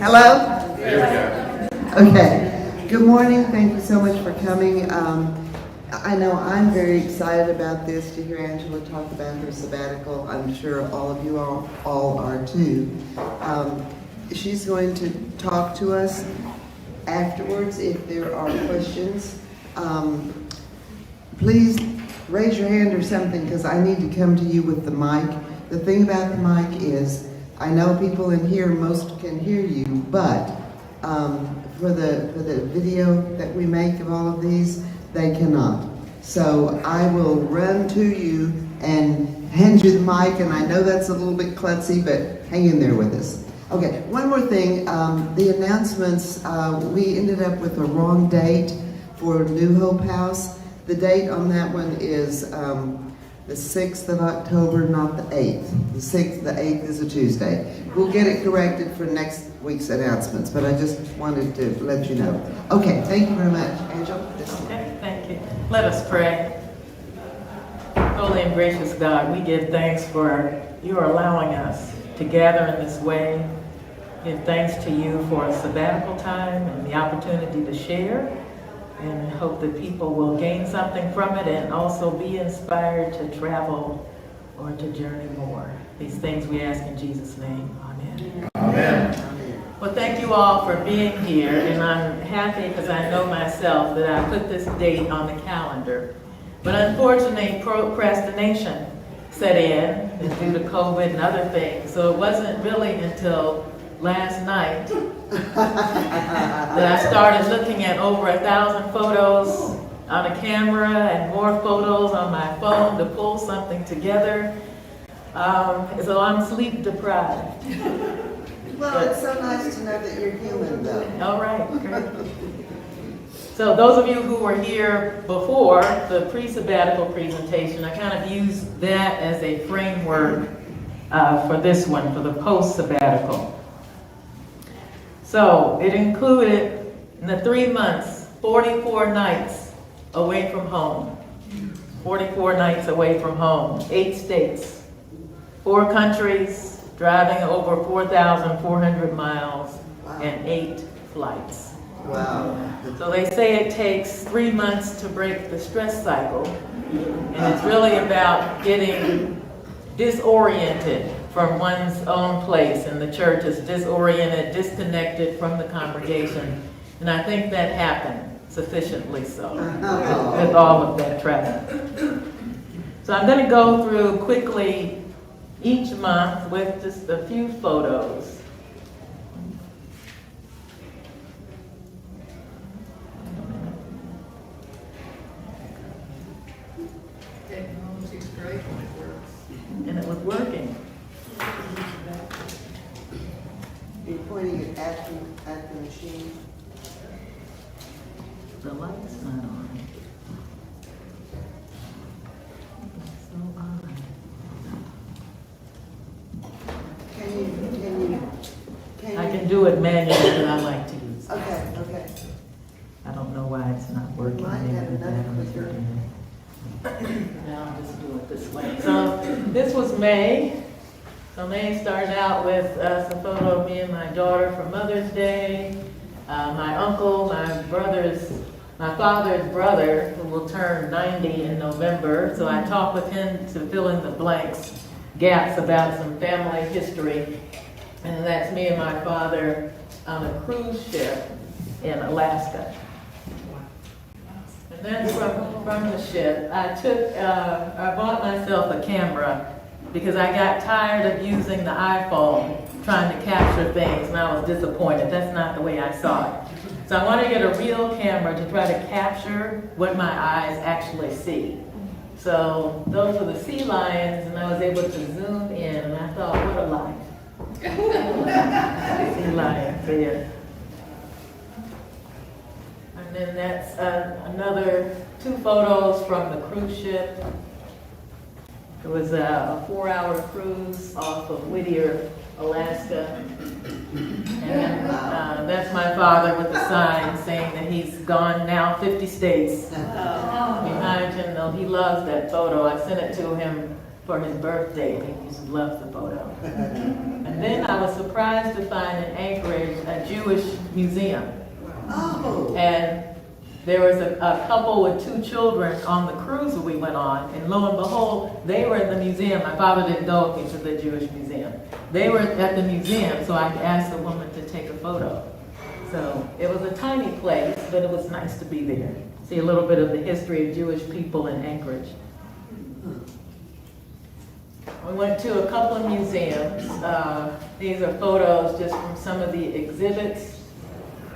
Hello? There we go. Okay. Good morning. Thank you so much for coming. I know I'm very excited about this, to hear Angela talk about her sabbatical. I'm sure all of you all are too. She's going to talk to us afterwards if there are questions. Please raise your hand or something, because I need to come to you with the mic. The thing about the mic is, I know people in here, most can hear you, but for the video that we make of all of these, they cannot. So I will run to you and hand you the mic, and I know that's a little bit klutzy, but hang in there with us. Okay, one more thing. The announcements, we ended up with a wrong date for New Hope House. The date on that one is the 6th of October, not the 8th. The 6th, the 8th is a Tuesday. We'll get it corrected for next week's announcements, but I just wanted to let you know. Okay, thank you very much. Angela? Okay, thank you. Let us pray. Holy and gracious God, we give thanks for your allowing us to gather in this way. Give thanks to you for a sabbatical time and the opportunity to share, and hope that people will gain something from it and also be inspired to travel or to journey more. These things we ask in Jesus' name. Amen. Amen. Well, thank you all for being here, and I'm happy because I know myself that I put this date on the calendar. But unfortunately, procrastination set in due to COVID and other things, so it wasn't really until last night that I started looking at over 1,000 photos on a camera and more photos on my phone to pull something together. So I'm sleep deprived. Well, it's so nice to know that you're human, though. All right, great. So those of you who were here before the pre-sabbatical presentation, I kind of used that as a framework for this one, for the post-sabbatical. So it included, in the 3 months, 44 nights away from home. 44 nights away from home, 8 states, 4 countries, driving over 4,400 miles, and 8 flights. Wow. So they say it takes 3 months to break the stress cycle, and it's really about getting disoriented from one's own place, and the church is disoriented, disconnected from the congregation, and I think that happened sufficiently so with all of that travel. So I'm going to go through quickly each month with just a few photos. Technology's great when it works. And it was working. You're pointing it at the machine. The light's not on. So odd. Can I you? can do it manually, but I like to use it. Okay. I don't know why it's not working. Might have Maybe another that was clicker. working. Now I'll just do it this way. So this was May. So May started out with a photo of me and my daughter for Mother's Day. My uncle, my father's brother, who will turn 90 in November. So I talked with him to fill in the blanks, gaps about some family history. And that's me and my father on a cruise ship in Alaska. And then from the ship, I bought myself a camera because I got tired of using the iPhone trying to capture things, and I was disappointed. That's not the way I saw it. So I wanted to get a real camera to try to capture what my eyes actually see. So those were the sea lions, and I was able to zoom in, and I thought, what a life. Sea lions there. And then that's another 2 photos from the cruise ship. It was a 4-hour cruise off of Whittier, Alaska. And then, that's my father with the sign saying that he's gone now 50 states. Behind him, though, he loves that photo. I sent it to him for his birthday. He used to love the photo. And then I was surprised to find in Anchorage a Jewish museum. Oh. And there was a couple with 2 children on the cruise that we went on, and lo and behold, they were in the museum. My father didn't go into the Jewish museum. They were at the museum, so I asked the woman to take a photo. So it was a tiny place, but it was nice to be there. See a little bit of the history of Jewish people in Anchorage. We went to a couple of museums. These are photos just from some of the exhibits.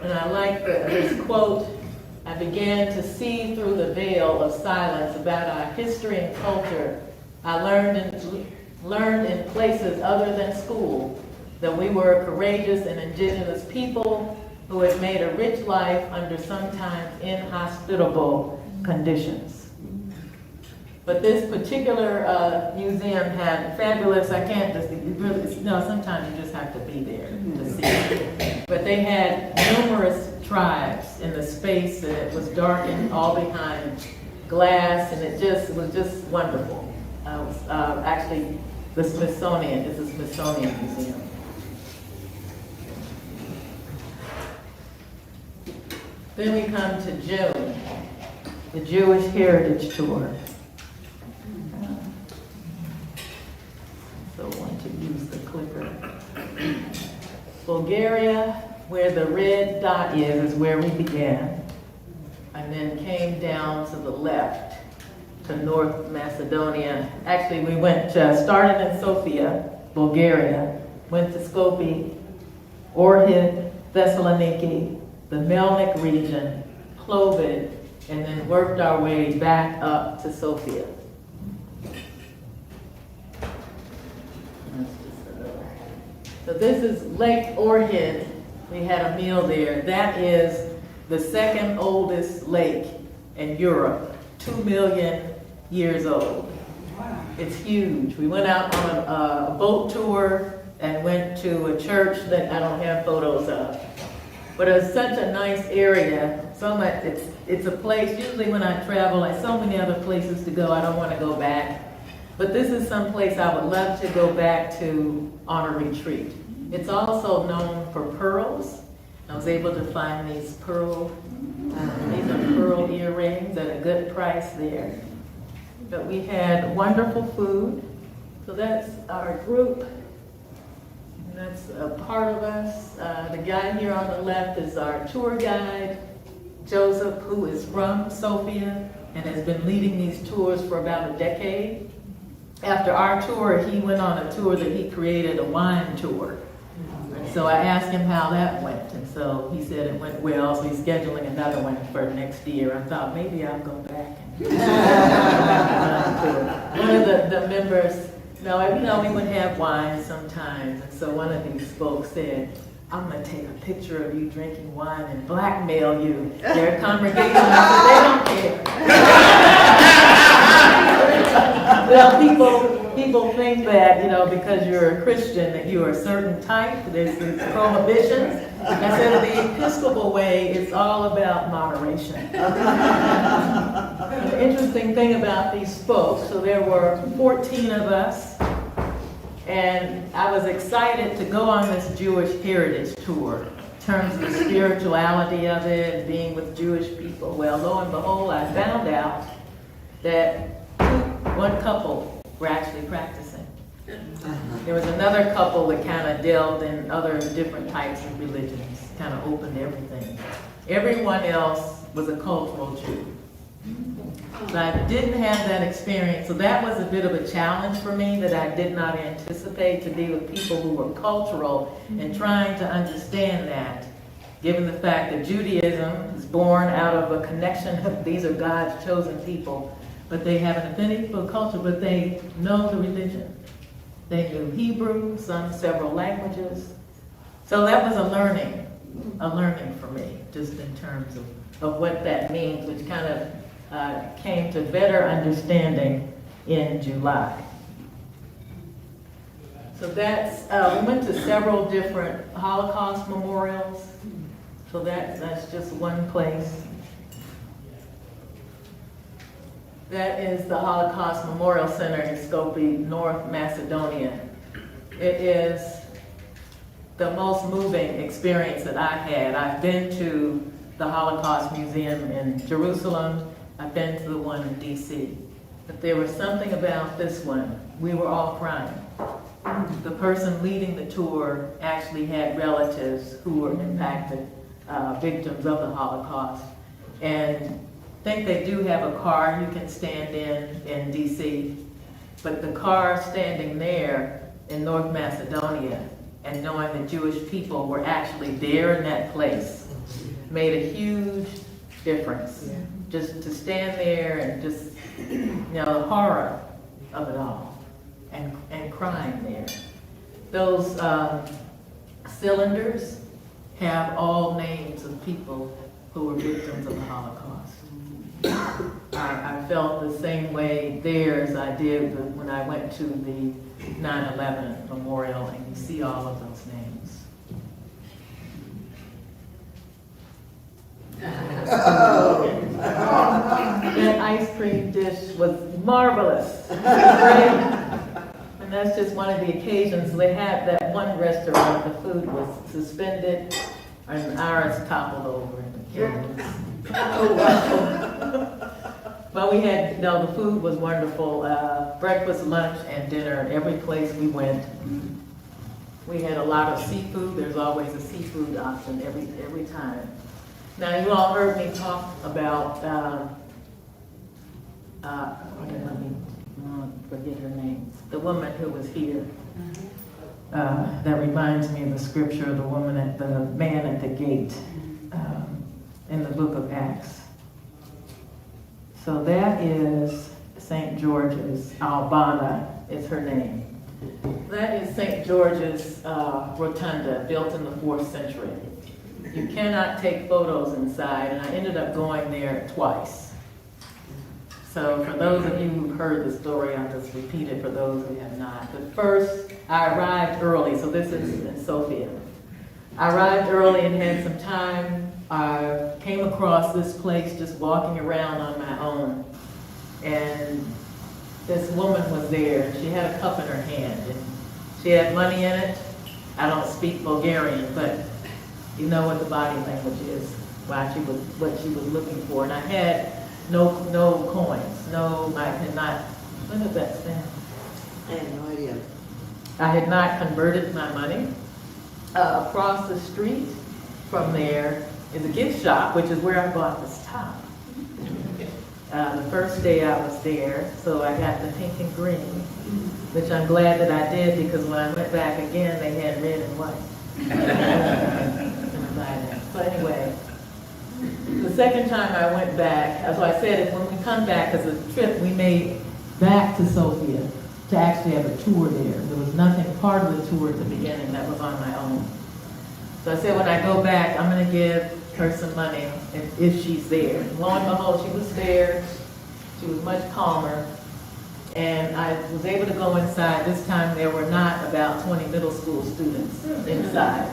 And I like this quote, "I began to see through the veil of silence about our history and culture. I learned in places other than school that we were a courageous and indigenous people who had made a rich life under sometimes inhospitable conditions." But this particular museum had fabulous, I can't just, really, no, sometimes you just have to be there to see it. But they had numerous tribes in the space, and it was darkened all behind glass, and it was just wonderful. Actually, the Smithsonian is a Smithsonian museum. Then we come to June, the Jewish Heritage Tour. So I want to use the clicker. Bulgaria, where the red dot is where we began, and then came down to the left to North Macedonia. Actually, we started in Sofia, Bulgaria, went to Skopje, Ohrid, Thessaloniki, the Melnik region, Plovdiv, and then worked our way back up to Sofia. So this is Lake Ohrid. We had a meal there. That is the second oldest lake in Europe, 2 million years old. Wow. It's huge. We went out on a boat tour and went to a church that I don't have photos of. But it's such a nice area. So much. It's a place, usually when I travel, like so many other places to go, I don't want to go back. But this is some place I would love to go back to on a retreat. It's also known for pearls. I was able to find these pearl earrings at a good price there. But we had wonderful food. So that's our group. And that's a part of us. The guy here on the left is our tour guide, Joseph, who is from Sofia and has been leading these tours for about a decade. After our tour, he went on a tour that he created, a wine tour. And so I asked him how that went, and so he said it went well, so he's scheduling another one for next year. I thought maybe I'll go back and one of the members, we would have wine sometimes, and so one of these folks said, "I'm going to take a picture of you drinking wine and blackmail you." Their congregation, I said, "They don't care." Well, people think that, because you're a Christian, that you're a certain type. There's prohibitions. I said the Episcopal way, it's all about moderation. The interesting thing about these folks, so there were 14 of us, and I was excited to go on this Jewish Heritage Tour in terms of the spirituality of it and being with Jewish people. Well, lo and behold, I found out that one couple were actually practicing. There was another couple that kind of delved in other different types of religions, kind of opened everything. Everyone else was a cultural Jew. So I didn't have that experience, so that was a bit of a challenge for me that I did not anticipate, to be with people who were cultural and trying to understand that, given the fact that Judaism is born out of a connection of these are God's chosen people, but they have an affinity for culture, but they know the religion. They knew Hebrew, several languages. So that was a learning for me, just in terms of what that means, which kind of came to better understanding in July. So that's, we went to several different Holocaust memorials. So that's just one place. That is the Holocaust Memorial Center in Skopje, North Macedonia. It is the most moving experience that I've had. I've been to the Holocaust Museum in Jerusalem. I've been to the one in DC. But there was something about this one. We were all crying. The person leading the tour actually had relatives who were impacted, victims of the Holocaust. And I think they do have a car you can stand in DC. But the car standing there in North Macedonia and knowing that Jewish people were actually there in that place made a huge difference. Just to stand there and just, the horror of it all and crying there. Those cylinders have all names of people who were victims of the Holocaust. I felt the same way there as I did when I went to the 9/11 memorial, and you see all of those names. That ice cream dish was marvelous. Great. And that's just one of the occasions they had that one restaurant, the food was suspended and ours toppled over in the kitchen. But we had, the food was wonderful. Breakfast, lunch, and dinner, every place we went. We had a lot of seafood. There's always a seafood option every time. Now, you all heard me talk about, let me forget her name, the woman who was here. That reminds me of the scripture, the man at the gate in the book of Acts. So that is St. George's, Albana is her name. That is St. George's rotunda, built in the 4th century. You cannot take photos inside, and I ended up going there twice. So for those of you who've heard the story, I'll just repeat it for those who have not. But first, I arrived early, so this is in Sofia. I arrived early and had some time. I came across this place just walking around on my own, and this woman was there. She had a cup in her hand, and she had money in it. I don't speak Bulgarian, but you know what the body language is, what she was looking for. And I had no coins, I had not, when did that stand? I have no idea. I had not converted my money. Across the street from there is a gift shop, which is where I bought this top. The first day I was there, so I got the pink and green, which I'm glad that I did, because when I went back again, they had red and white. So anyway, the second time I went back, as I said, when we come back, as a trip we made back to Sofia to actually have a tour there. There was nothing part of the tour at the beginning that was on my own. So I said, when I go back, I'm going to give her some money if she's there. Lo and behold, she was there. She was much calmer. And I was able to go inside. This time there were not about 20 middle school students inside.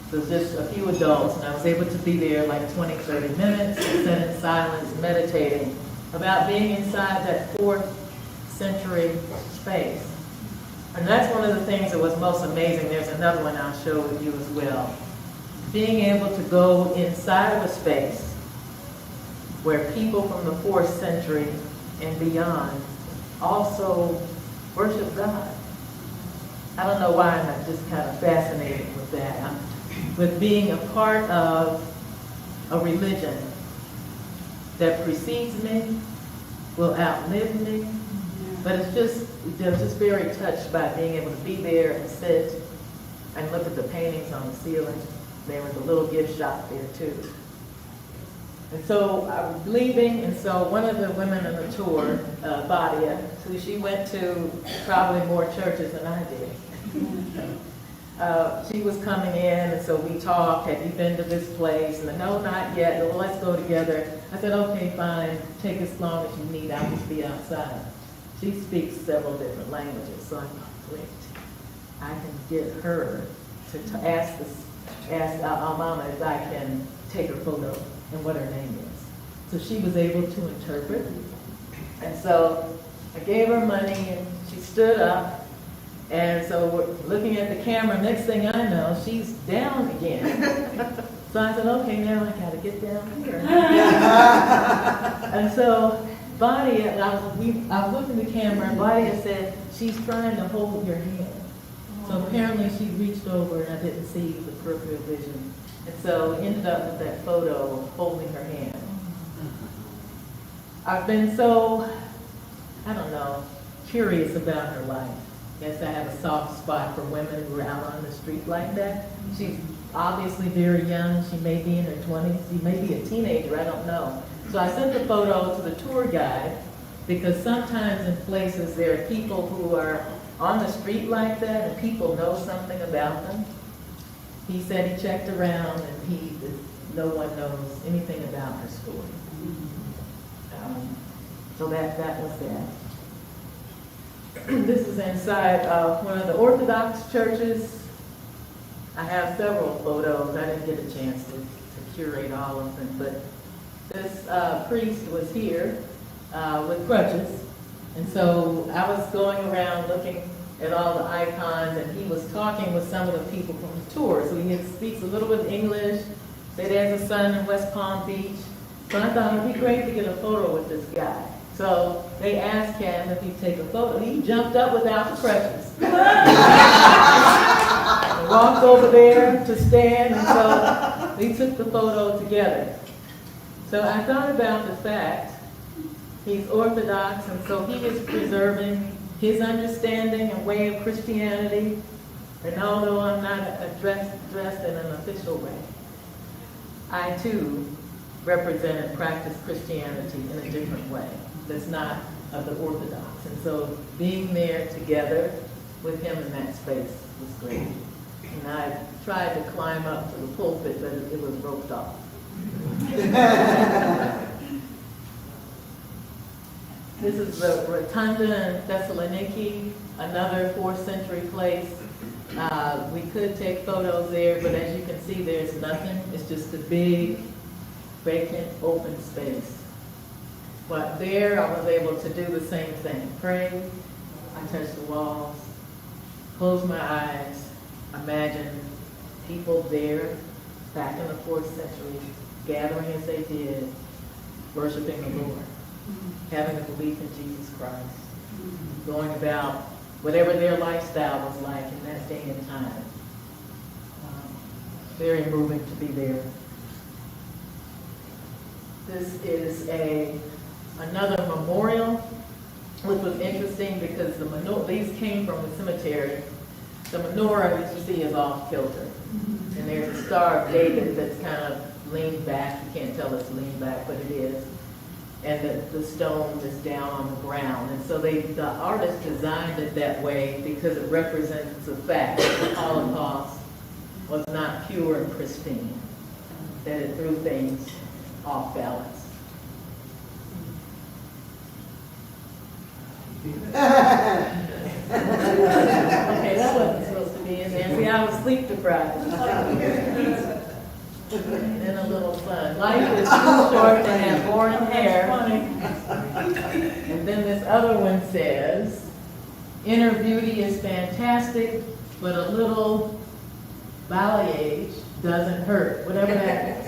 So it was just a few adults, and I was able to be there like 20, 30 minutes, and sit in silence, meditating about being inside that 4th century space. And that's one of the things that was most amazing. There's another one I'll show with you as well. Being able to go inside of a space where people from the 4th century and beyond also worship God. I don't know why, I'm just kind of fascinated with that. With being a part of a religion that precedes me, will outlive me, but they're just very touched by being able to be there and sit and look at the paintings on the ceiling. There was a little gift shop there too. And so I was leaving, and so one of the women on the tour, Badia, so she went to probably more churches than I did. She was coming in, and so we talked, have you been to this place? And no, not yet. Well, let's go together. I said, okay, fine, take as long as you need, I'll just be outside. She speaks several different languages, so I thought, great. I can get her to ask Almama if I can take her photo and what her name is. So she was able to interpret, And so I gave her money and she stood up. And so we're looking at the camera. Next thing I know, she's down again. So I said, okay, now I gotta get down here. And so Bonnie, I was looking at the camera and Bonnie had said, she's trying to hold your hand. So apparently she reached over and I didn't see the peripheral vision. And so ended up with that photo of holding her hand. I've been so, I don't know, curious about her life. Guess I have a soft spot for women who are out on the street like that. She's obviously very young. She may be in her 20s. She may be a teenager. I don't know. So I sent the photo to the tour guide because sometimes in places there are people who are on the street like that and people know something about them. He said he checked around and no one knows anything about her story. So that was that. This is inside one of the Orthodox churches. I have several photos. I didn't get a chance to curate all of them, but this priest was here with crutches. And so I was going around looking at all the icons, and he was talking with some of the people from the tour. So he speaks a little bit of English, said he has a son in West Palm Beach. So I thought it would be great to get a photo with this guy. So they asked him if he'd take a photo. He jumped up without the crutches. Walked over there to stand, and so we took the photo together. So I thought about the fact he's Orthodox, and so he is preserving his understanding and way of Christianity. And although I'm not dressed in an official way, I too represent and practice Christianity in a different way that's not of the Orthodox. And so being there together with him in that space was great. And I tried to climb up to the pulpit, but it was roped off. This is the Rotunda in Thessaloniki, another 4th century place. We could take photos there, but as you can see, there's nothing. It's just a big, vacant, open space. But there, I was able to do the same thing. Pray, I touch the walls, close my eyes, imagine people there, back in the 4th century, gathering as they did, worshiping the Lord, having a belief in Jesus Christ, going about whatever their lifestyle was like in that day and time. Very moving to be there. This is another memorial, which was interesting because these came from the cemetery. The menorah that you see is off kilter. And there's a Star of David that's kind of leaned back. You can't tell it's leaned back, but it is. And the stone is down on the ground. And so the artist designed it that way because it represents the fact that the Holocaust was not pure and pristine, that it threw things off balance. Okay, that wasn't supposed to be in there. See, I was sleep deprived. And then a little fun. Life is too short to have boring hair. And then this other one says, inner beauty is fantastic, but a little balayage doesn't hurt. Whatever that is.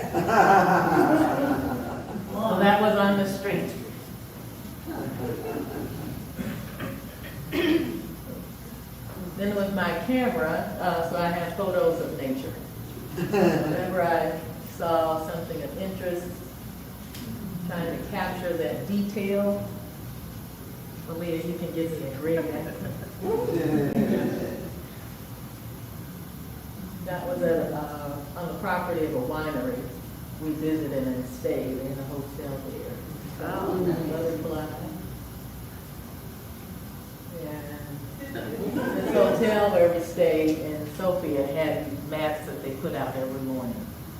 So that was on the street. Then with my camera, so I have photos of nature. Whenever I saw something of interest, trying to capture that detail. Aaliyah, you can give me a grid. That was on the property of a winery. We visited and stayed in a hotel there. Another block. This hotel where we stayed in Sofia had maps that they put out every morning.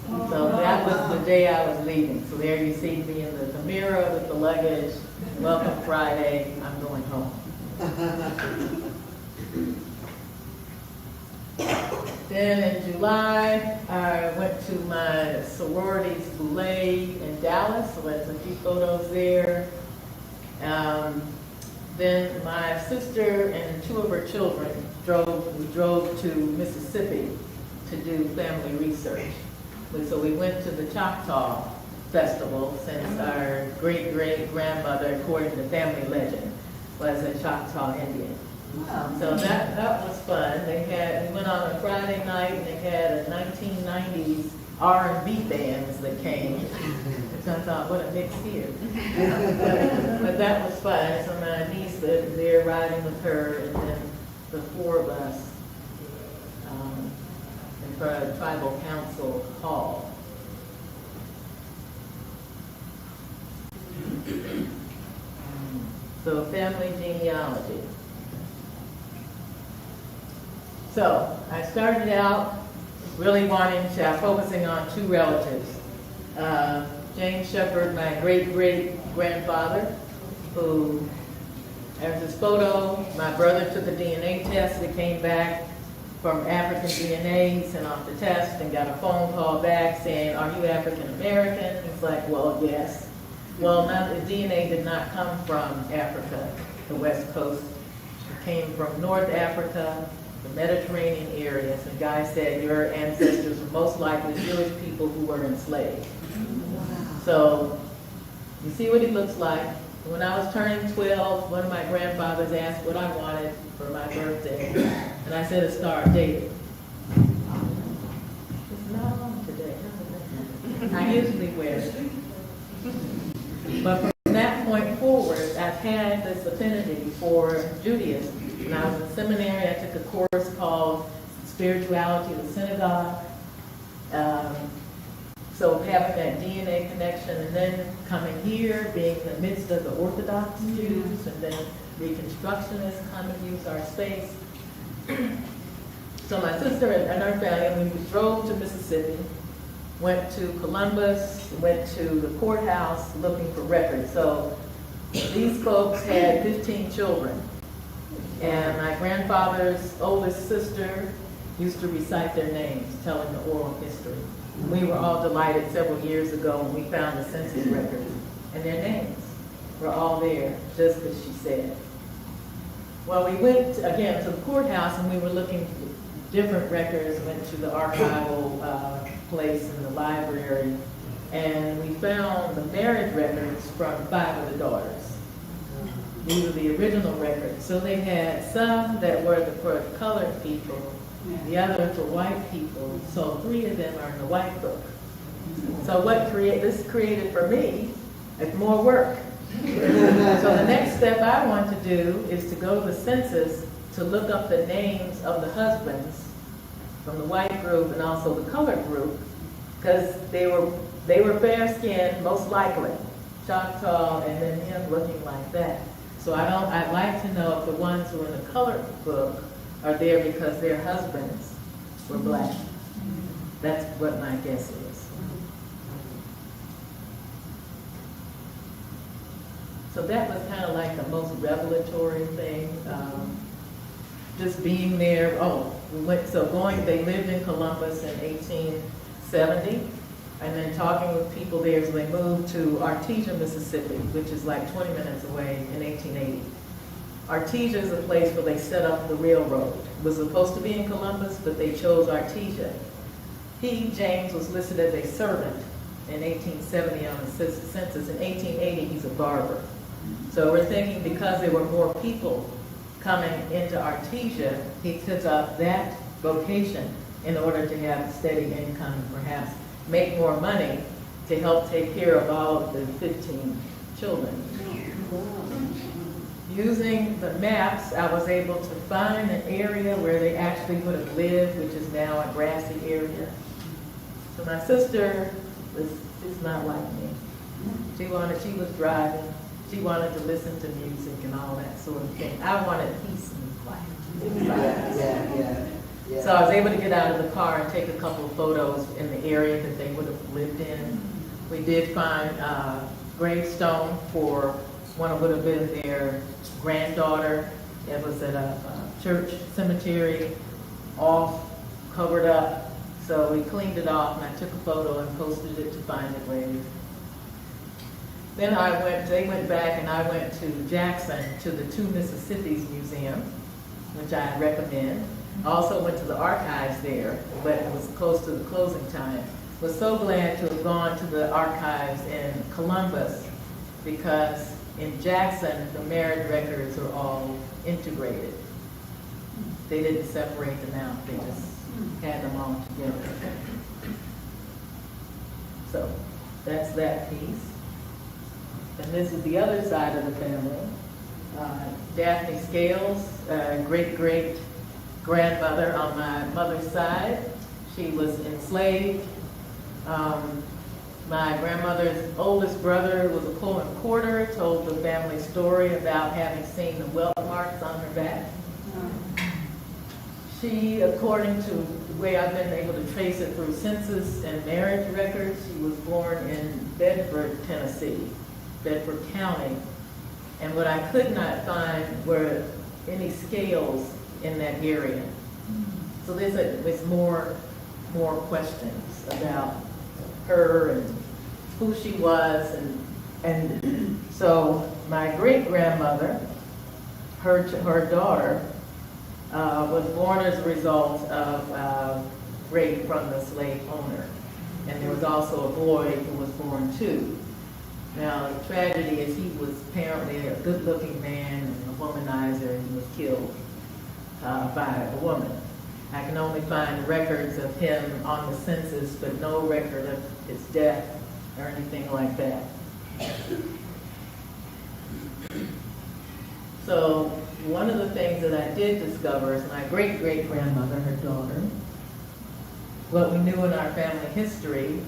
So that was the day I was leaving. So there you see me in the mirror with the luggage. Welcome Friday, I'm going home. Then in July, I went to my sorority's boulé in Dallas. So that's a few photos there. Then my sister and two of her children we drove to Mississippi to do family research. So we went to the Choctaw Festival, since our great-great-grandmother, according to family legend, was a Choctaw Indian. So that was fun. We went on a Friday night, and they had a 1990s R&B bands that came. So I thought, what a mix here. But that was fun. So my niece lived there riding with her, and then the four of us in front of Tribal Council Hall. So family genealogy. So I started out really focusing on two relatives. James Shepherd, my great-great-grandfather, who, there's this photo, my brother took a DNA test that came back from African DNA. He sent off the test and got a phone call back saying, "Are you African American?" He's like, "Well, yes." Well, the DNA did not come from Africa, the West Coast. It came from North Africa, the Mediterranean areas. The guy said, "Your ancestors were most likely Jewish people who were enslaved." So, you see what he looks like. When I was turning 12, one of my grandfathers asked what I wanted for my birthday, and I said a Star of David. It's not on today. I usually wear it. But from that point forward, I've had this affinity for Judaism. When I was in seminary, I took a course called Spirituality of the Synagogue. So having that DNA connection, and then coming here, being in the midst of the Orthodox Jews, and then Reconstructionists come and use our space. So my sister and her family, we drove to Mississippi, went to Columbus, went to the courthouse looking for records. So these folks had 15 children. And my grandfather's oldest sister used to recite their names, telling the oral history. We were all delighted several years ago when we found the census records, and their names were all there, just as she said. Well, we went again to the courthouse, and we were looking for different records, went to the archival place in the library, and we found the marriage records from 5 of the daughters. These were the original records. So they had some that were for colored people, the others were white people. So 3 of them are in the white book. So what this created for me is more work. So the next step I want to do is to go to the census to look up the names of the husbands from the white group and also the colored group, because they were fair-skinned, most likely, Choctaw, and then him looking like that. So I'd like to know if the ones who are in the colored book are there because their husbands were black. That's what my guess is. So that was kind of like the most revelatory thing. Just being there. They lived in Columbus in 1870, and then talking with people there, so they moved to Artesia, Mississippi, which is like 20 minutes away, in 1880. Artesia is a place where they set up the railroad. It was supposed to be in Columbus, but they chose Artesia. James, was listed as a servant in 1870 on the census. In 1880, he's a barber. So we're thinking because there were more people coming into Artesia, he took up that vocation in order to have a steady income and perhaps make more money to help take care of all of the 15 children. Using the maps, I was able to find an area where they actually would have lived, which is now a grassy area. So my sister she's not like me. She was driving. She wanted to listen to music and all that sort of thing. I wanted peace and quiet. Yeah. So I was able to get out of the car and take a couple of photos in the area that they would have lived in. We did find a gravestone for one of would have been their granddaughter. It was at a church cemetery, all covered up. So we cleaned it off, and I took a photo and posted it to find a grave. Then they went back and I went to Jackson to the Two Mississippis Museum, which I recommend. I also went to the archives there, but it was close to the closing time. Was so glad to have gone to the archives in Columbus because in Jackson, the marriage records are all integrated. They didn't separate them out, they just had them all together. So that's that piece. And this is the other side of the family. Daphne Scales, great-great-grandmother on my mother's side. She was enslaved. My grandmother's oldest brother was a Pullman porter, told the family story about having seen the welt marks on her back. She, according to the way I've been able to trace it through census and marriage records, she was born in Bedford, Tennessee, Bedford County. And what I could not find were any scales in that area. So there's more questions about her and who she was, and so my great-grandmother, her daughter, was born as a result of rape from the slave owner. And there was also a boy who was born too. Now, the tragedy is he was apparently a good-looking man and a womanizer, and he was killed by a woman. I can only find records of him on the census, but no record of his death or anything like that. So one of the things that I did discover is my great-great-grandmother, her daughter, what we knew in our family history,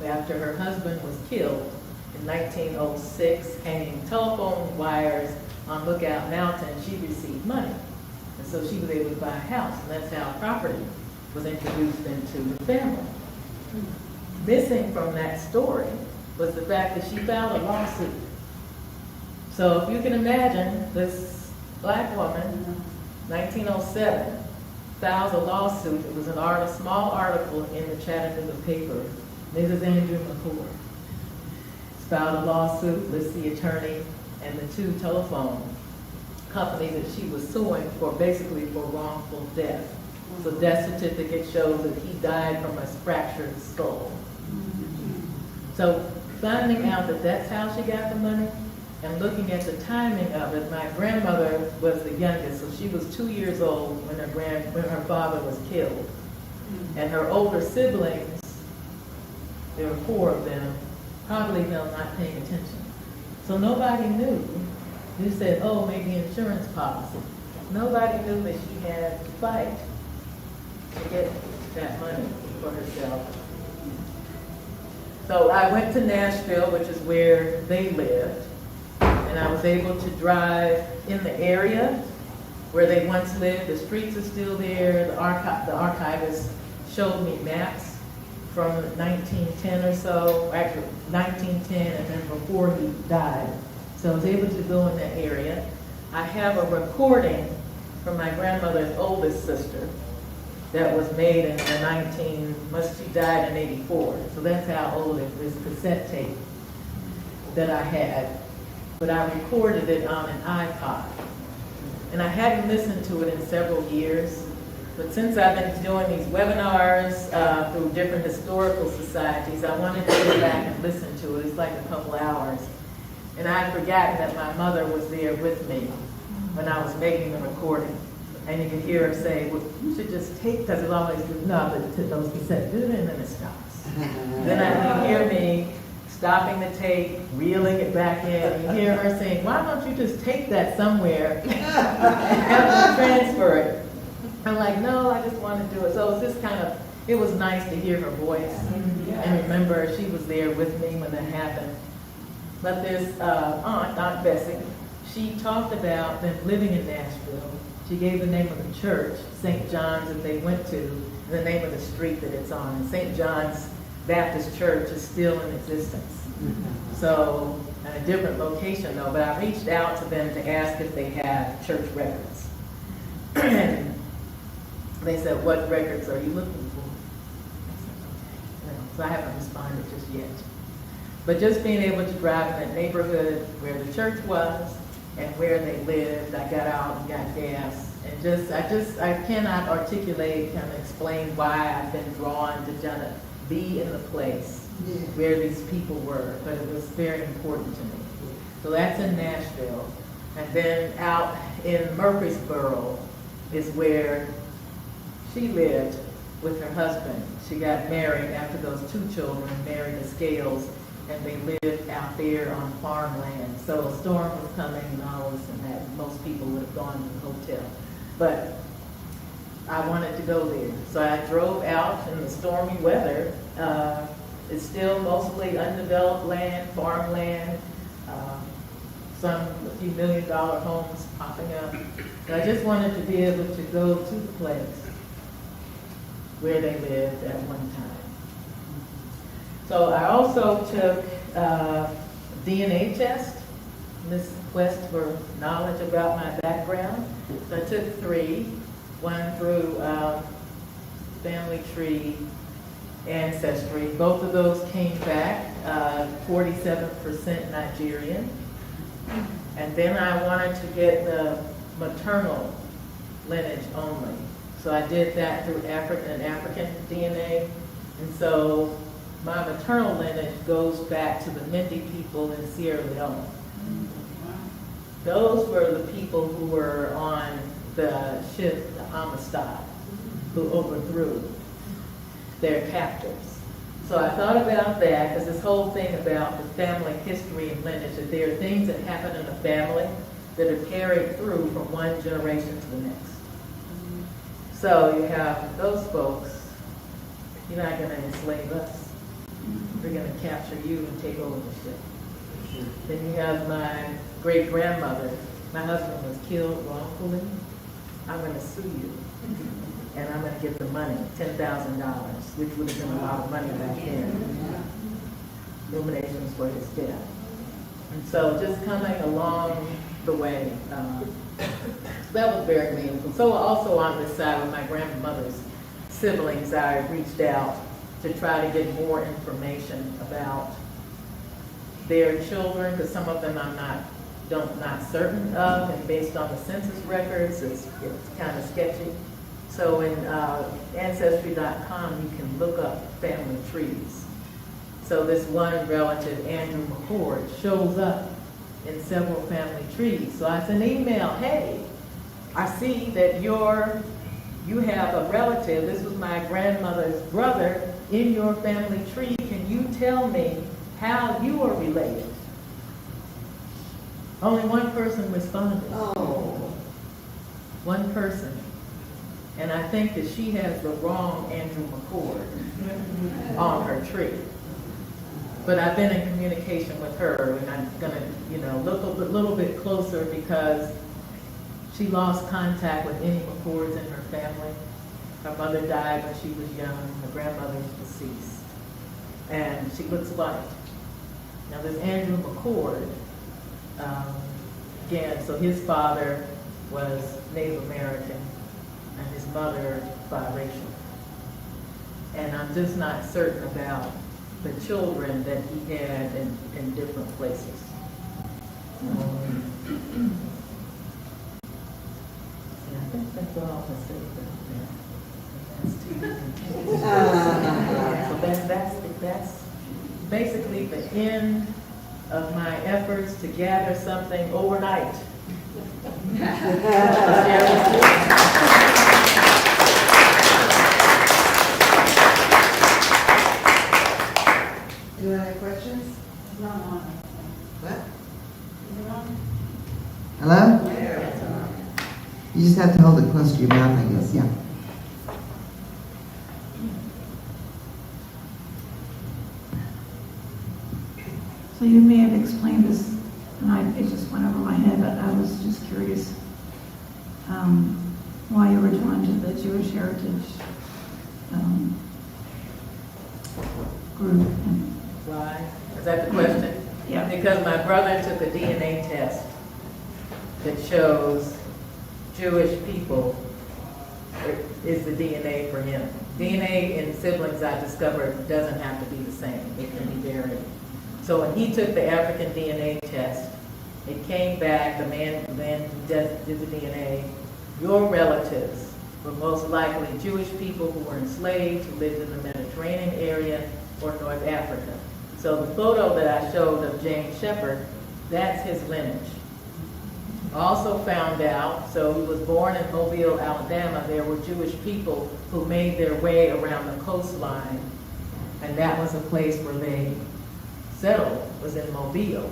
after her husband was killed in 1906, hanging telephone wires on Lookout Mountain, she received money. And so she was able to buy a house, and that's how property was introduced into the family. Missing from that story was the fact that she filed a lawsuit. So if you can imagine, this black woman, 1907, files a lawsuit. It was a small article in the Chattanooga paper. Mrs. Andrew McCord filed a lawsuit, lists the attorney and the two telephone companies that she was suing for, basically for wrongful death. So death certificate shows that he died from a fractured skull. So finding out that that's how she got the money, and looking at the timing of it, my grandmother was the youngest, so she was 2 years old when her father was killed. And her older siblings, there were 4 of them, probably not paying attention. So nobody knew. They said, oh, maybe insurance policy. Nobody knew that she had to fight to get that money for herself. So I went to Nashville, which is where they lived, and I was able to drive in the area where they once lived. The streets are still there. The archivist showed me maps from 1910 or so, actually 1910, and then before he died. So I was able to go in that area. I have a recording from my grandmother's oldest sister that was made in the she died in 84. So that's how old it is, cassette tape that I had. But I recorded it on an iPod. And I hadn't listened to it in several years. But since I've been doing these webinars through different historical societies, I wanted to go back and listen to it. It's like a couple hours. And I had forgotten that my mother was there with me when I was making the recording. And you could hear her say, well, you should just take, because it always do, no, but those cassettes, do it, and then it stops. Then you hear me stopping the tape, reeling it back in. You hear her saying, why don't you just take that somewhere and have them transfer it? I'm like, no, I just want to do it. So it was just it was nice to hear her voice and remember she was there with me when that happened. But this Aunt Bessie, she talked about them living in Nashville. She gave the name of the church, St. John's, that they went to, and the name of the street that it's on. And St. John's Baptist Church is still in existence. So, at a different location though, but I reached out to them to ask if they have church records. And they said, what records are you looking for? So I haven't responded just yet. But just being able to drive in that neighborhood where the church was and where they lived, I got out and got gas. And I cannot articulate, kind of explain why I've been drawn to kind of be in the place where these people were, but it was very important to me. So that's in Nashville. And then out in Murfreesboro is where she lived with her husband. She got married after those 2 children, married to Scales, and they lived out there on farmland. So a storm was coming and all this and that. Most people would have gone to the hotel. But I wanted to go there. So I drove out in the stormy weather. It's still mostly undeveloped land, farmland, a few $1 million homes popping up. But I just wanted to be able to go to the place where they lived at one time. So I also took a DNA test, this quest for knowledge about my background. So I took 3, one through family tree, ancestry. Both of those came back 47% Nigerian. And then I wanted to get the maternal lineage only. So I did that through African DNA. And so my maternal lineage goes back to the Mende people in Sierra Leone. Those were the people who were on the ship, the Amistad, who overthrew their captors. So I thought about that, because this whole thing about the family history and lineage, that there are things that happen in the family that are carried through from one generation to the next. So you have those folks, you're not going to enslave us. They're going to capture you and take over the ship. Then you have my great-grandmother. My husband was killed wrongfully. I'm going to sue you. And I'm going to get the money, $10,000, which would have been a lot of money back then. Illuminations for his death. And so just coming along the way, that was very meaningful. So also on this side with my grandmother's siblings, I reached out to try to get more information about their children, because some of them I'm not certain of, and based on the census records, it's kind of sketchy. So in Ancestry.com, you can look up family trees. So this one relative, Andrew McCord, shows up in several family trees. So I sent an email, hey, I see that you have a relative, this was my grandmother's brother, in your family tree. Can you tell me how you are related? Only one person responded. Oh. One person. And I think that she has the wrong Andrew McCord on her tree. But I've been in communication with her, and I'm going to, look a little bit closer, because she lost contact with any McCords in her family. Her mother died when she was young. Her grandmother is deceased. And she looks white. Now there's Andrew McCord. Again, so his father was Native American, and his mother biracial. And I'm just not certain about the children that he had in different places. And I think that's all I say about that. So that's basically the end of my efforts to gather something overnight. Anyone have questions? No, no. What? Is it on? Hello? Yeah. You just have to hold it close to your mouth, I guess, yeah. So you may have explained this, and it just went over my head, but I was just curious why you were drawn to the Jewish heritage group. And, Why? Is that the question? yeah. Because my brother took a DNA test that shows Jewish people is the DNA for him. DNA in siblings, I discovered, doesn't have to be the same. It can be varied. So when he took the African DNA test, it came back, the man who did the DNA, your relatives were most likely Jewish people who were enslaved, who lived in the Mediterranean area or North Africa. So the photo that I showed of James Shepherd, that's his lineage. Also found out, so he was born in Mobile, Alabama. There were Jewish people who made their way around the coastline, and that was a place where they settled, was in Mobile.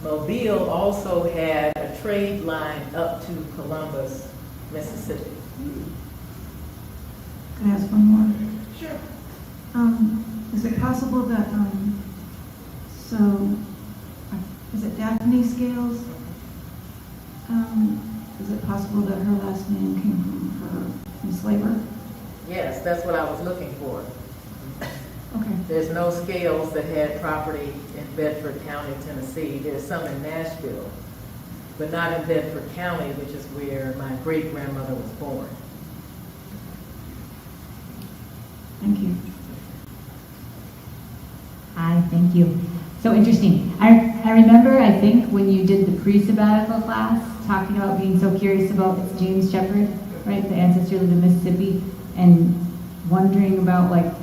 Mobile also had a trade line up to Columbus, Mississippi. Can I ask one more? Sure. Is it possible that, is it Daphne Scales? Is it possible that her last name came from her enslaver? Yes, that's what I was looking for. Okay. There's no Scales that had property in Bedford County, Tennessee. There's some in Nashville, but not in Bedford County, which is where my great-grandmother was born. Thank you. Hi, thank you. So interesting. I remember, I think, when you did the pre-sabbatical class, talking about being so curious about James Shepherd, right, the ancestor lived in Mississippi, and wondering about, like,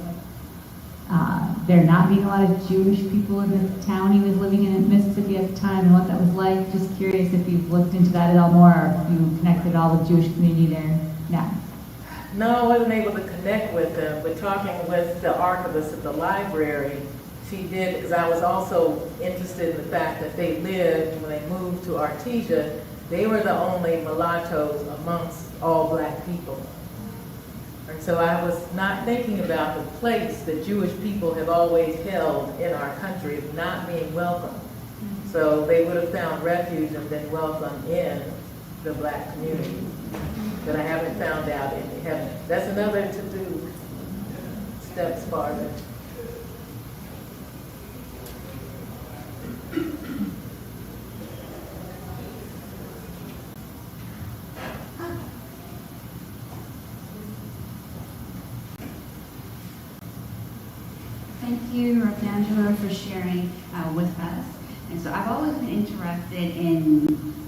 there not being a lot of Jewish people in the town he was living in Mississippi at the time, and what that was like. Just curious if you've looked into that at all more, or if you connected all the Jewish community there now. No, I wasn't able to connect with them, but talking with the archivist at the library, she did, because I was also interested in the fact that they lived, when they moved to Artesia, they were the only mulattoes amongst all black people. And so I was not thinking about the place that Jewish people have always held in our country of not being welcome. So they would have found refuge and been welcome in the black community. But I haven't found out if they haven't. That's another to-do steps farther. Thank you, Arcangela, for sharing with us. And so I've always been interested in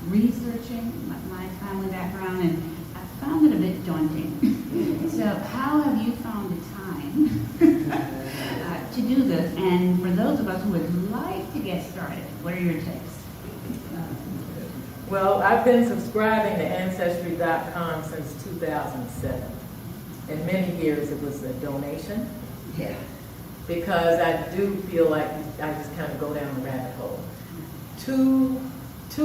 researching my family background, and I found it a bit daunting. So how have you found the time to do this? And for those of us who would like to get started, what are your takes? Well, I've been subscribing to Ancestry.com since 2007. And many years it was a donation. Yeah. Because I do feel like I just kind of go down the rabbit hole. Two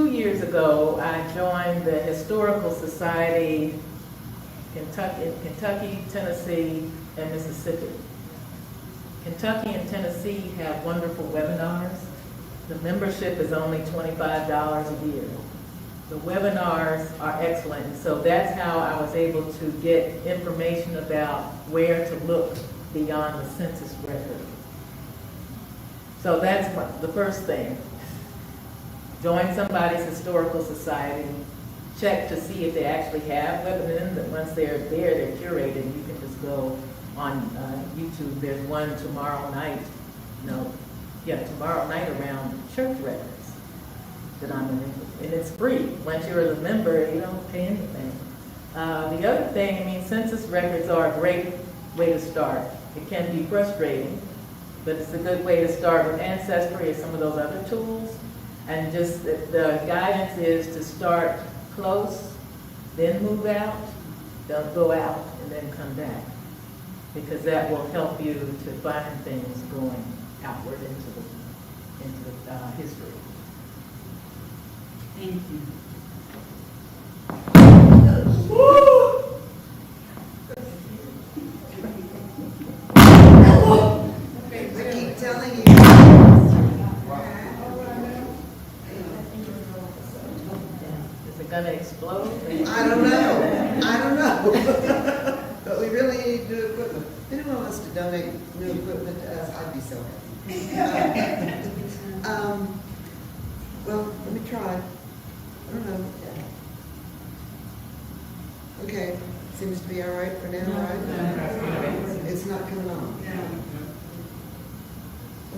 years ago, I joined the Historical Society Kentucky, Tennessee, and Mississippi. Kentucky and Tennessee have wonderful webinars. The membership is only $25 a year. The webinars are excellent, and so that's how I was able to get information about where to look beyond the census record. So that's the first thing. Join somebody's historical society, check to see if they actually have webinars, that once they're there, they're curated. You can just go on YouTube. There's one tomorrow night around church records that I'm in, and it's free. Once you're a member, you don't pay anything. The other thing, census records are a great way to start. It can be frustrating, but it's a good way to start with Ancestry or some of those other tools. And just the guidance is to start close, then move out, don't go out, and then come back. Because that will help you to find things going outward into the history. Thank you. I keep telling you. Is it gonna explode? I don't know. But we really need new equipment. If anyone wants to donate new equipment to us, I'd be so happy. Well, let me try. I don't know. Okay, seems to be all right for now, right? It's not coming on.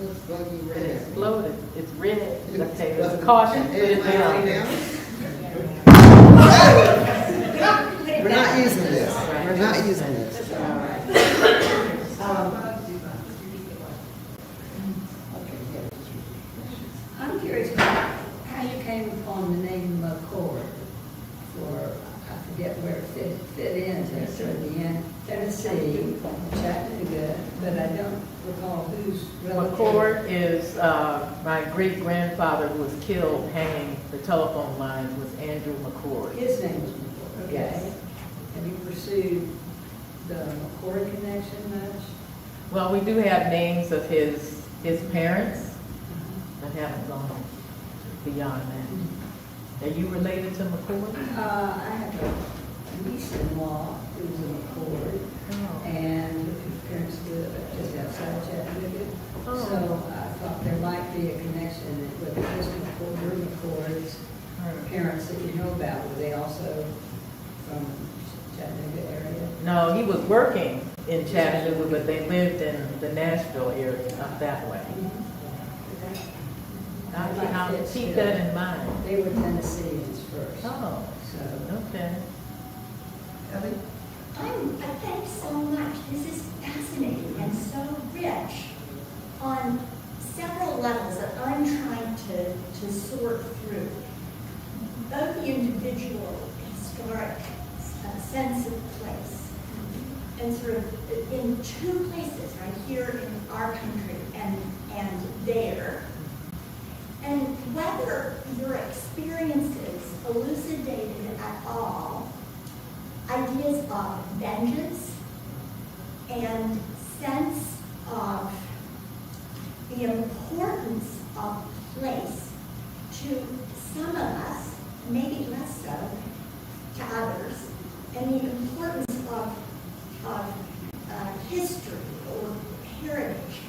Looks buggy It red. exploded. It's red. Okay, there's a caution. Put it down. We're not using this. We're not using this. I'm curious about how you came upon the name McCord for, I forget where it fit into, so in Tennessee, Chattanooga, but I don't recall who's relative. McCord is my great-grandfather who was killed hanging the telephone lines was Andrew McCord. His name was McCord, okay. Yes. Have you pursued the McCord connection much? Well, we do have names of his parents, but haven't gone beyond that. Are you related to McCord? I have a niece-in-law who's a McCord, Oh. and whose parents live just outside Chattanooga. Oh. So I thought there might be a connection with this McCord, your McCord's parents that you know about. Were they also from Chattanooga area? No, he was working in Chattanooga, but they lived in the Nashville area up that way. I'll keep that in mind. They were Tennesseans first. Oh, So, okay. Ellie? Thanks so much. This is fascinating and so rich on several levels that I'm trying to sort through. Both the individual historic sense of place and sort of in two places, right here in our country and there. And whether your experiences elucidated at all ideas of vengeance and sense of the importance of place to some of us, maybe less so to others, and the importance of history or heritage.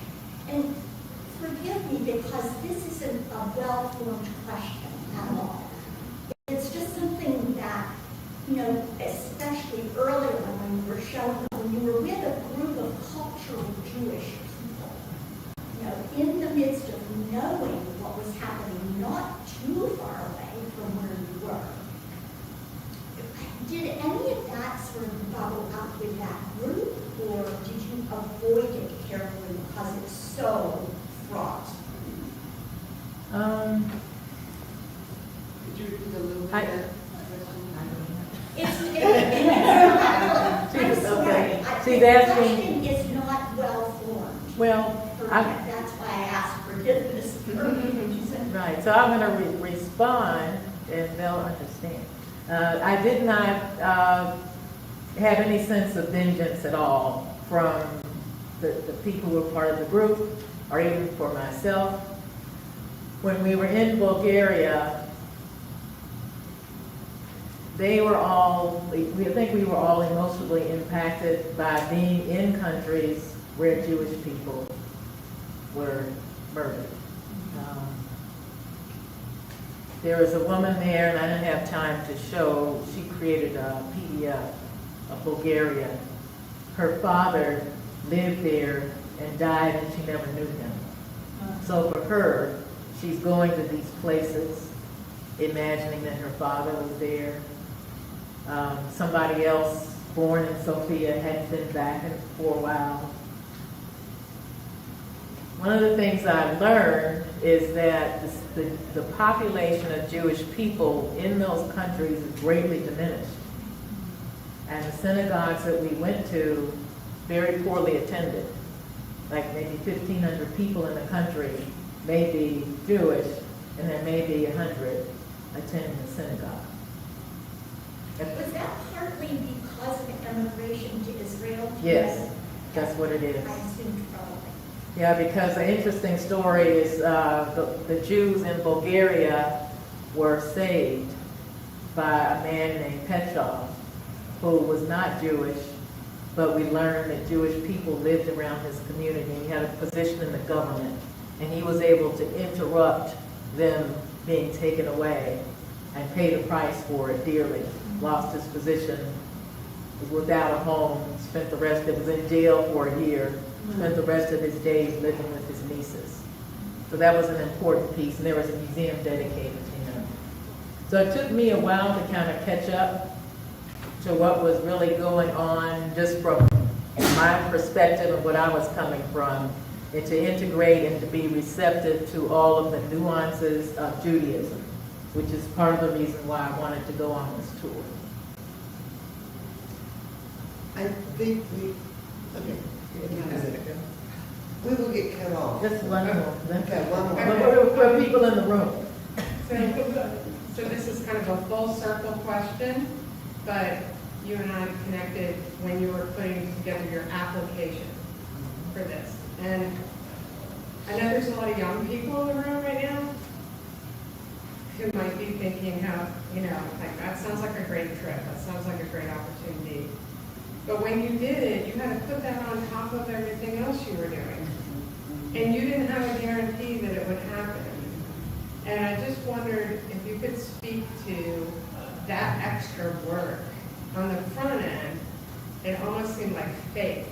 And forgive me because this isn't a well-formed question at all. It's just something that, you know, especially early on when you were showing up, when you were with a group of culturally Jewish people, you know, in the midst of knowing what was happening not too far away from where you were. Did any of that sort of bubble up with that group, or did you avoid it carefully because it's so fraught? Could you repeat a little bit I- of that? I'm sorry. Okay. She's The asking- question is not well formed. Well, That's why I asked forgiveness. right, so I'm going to respond and they'll understand. I did not have any sense of vengeance at all from the people who were part of the group or even for myself. When we were in Bulgaria, they were all, I think we were all emotionally impacted by being in countries where Jewish people were murdered. There was a woman there, and I didn't have time to show, she created a PDF of Bulgaria. Her father lived there and died, and she never knew him. So for her, she's going to these places, imagining that her father was there. Somebody else born in Sofia hadn't been back for a while. One of the things I've learned is that the population of Jewish people in those countries is greatly diminished. And the synagogues that we went to, very poorly attended. Like maybe 1,500 people in the country may be Jewish, and there may be 100 attending the synagogue. Was that partly because of emigration to Israel? Yes, that's what it is. I assumed probably. Yeah, because the interesting story is the Jews in Bulgaria were saved by a man named Petrov, who was not Jewish, but we learned that Jewish people lived around his community. He had a position in the government, and he was able to interrupt them being taken away and pay the price for it dearly. Lost his position, was without a home, spent the rest of it, was in jail for a year, spent the rest of his days living with his nieces. So that was an important piece, and there was a museum dedicated to him. So it took me a while to kind of catch up to what was really going on, just from my perspective of what I was coming from, and to integrate and to be receptive to all of the nuances of Judaism, which is part of the reason why I wanted to go on this tour. I think we will get cut off. Just one more. Okay, one more. For people in the room. So this is kind of a full circle question, but you and I connected when you were putting together your application for this. And I know there's a lot of young people in the room right now who might be thinking how, like, that sounds like a great trip. That sounds like a great opportunity. But when you did it, you had to put that on top of everything else you were doing. And you didn't have a guarantee that it would happen. And I just wondered if you could speak to that extra work. On the front end, it almost seemed like fake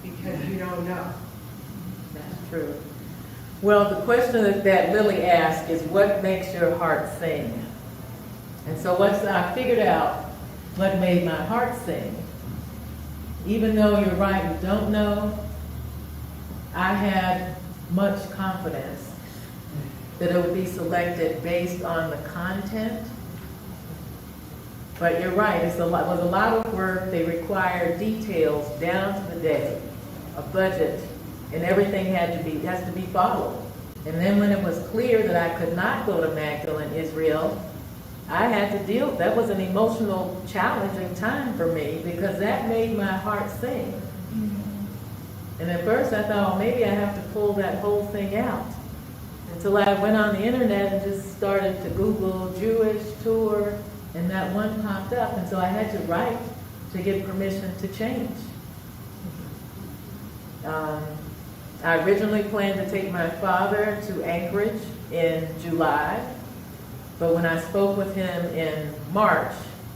because you don't know. That's true. Well, the question that Lily asked is, what makes your heart sing? And so once I figured out what made my heart sing, even though you're right, you don't know, I had much confidence that it would be selected based on the content. But you're right, it was a lot of work. They require details down to the day, a budget, and everything has to be followed. And then when it was clear that I could not go to Magdala, Israel, I had to deal. That was an emotional, challenging time for me because that made my heart sing. And at first I thought, maybe I have to pull that whole thing out. Until I went on the internet and just started to Google Jewish tour, and that one popped up. And so I had to write to get permission to change. I originally planned to take my father to Anchorage in July, but when I spoke with him in March,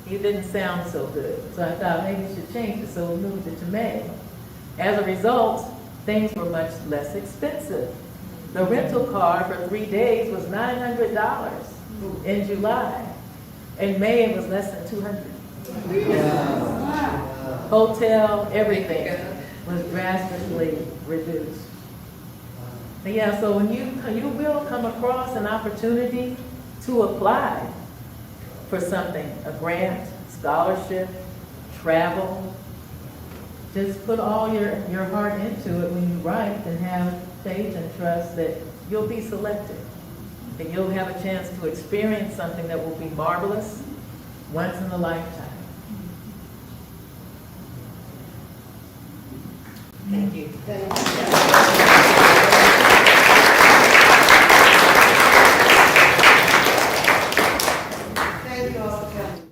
he didn't sound so good. So I thought maybe we should change it, so we moved it to May. As a result, things were much less expensive. The rental car for 3 days was $900 in July. In May, it was less than $200. Hotel, everything was drastically reduced. But yeah, so when you will come across an opportunity to apply for something, a grant, scholarship, travel, just put all your heart into it when you write and have faith and trust that you'll be selected. And you'll have a chance to experience something that will be marvelous once in a lifetime. Thank you. Thank you all for coming.